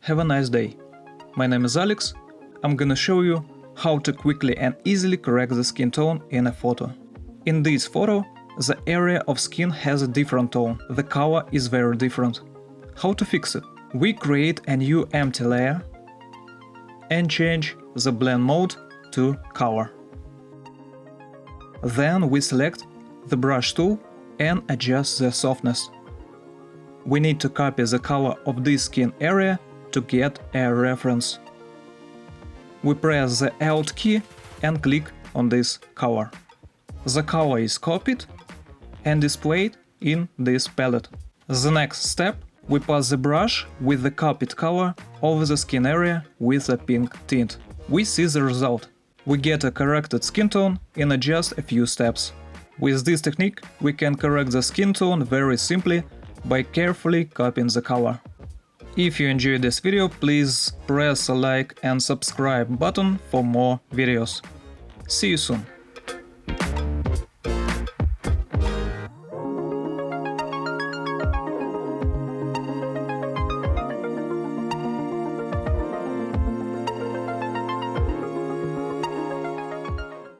Have a nice day. My name is Alex. I'm gonna show you how to quickly and easily correct the skin tone in a photo. In this photo, the area of skin has a different tone, the color is very different. How to fix it? We create a new empty layer and change the blend mode to color. Then we select the brush tool and adjust the softness. We need to copy the color of this skin area to get a reference. We press the Alt key and click on this color. The color is copied and displayed in this palette. The next step, we pass the brush with the copied color over the skin area with a pink tint. We see the result. We get a corrected skin tone in just a few steps. With this technique, we can correct the skin tone very simply by carefully copying the color. If you enjoyed this video, please press a like and subscribe button for more videos. See you soon!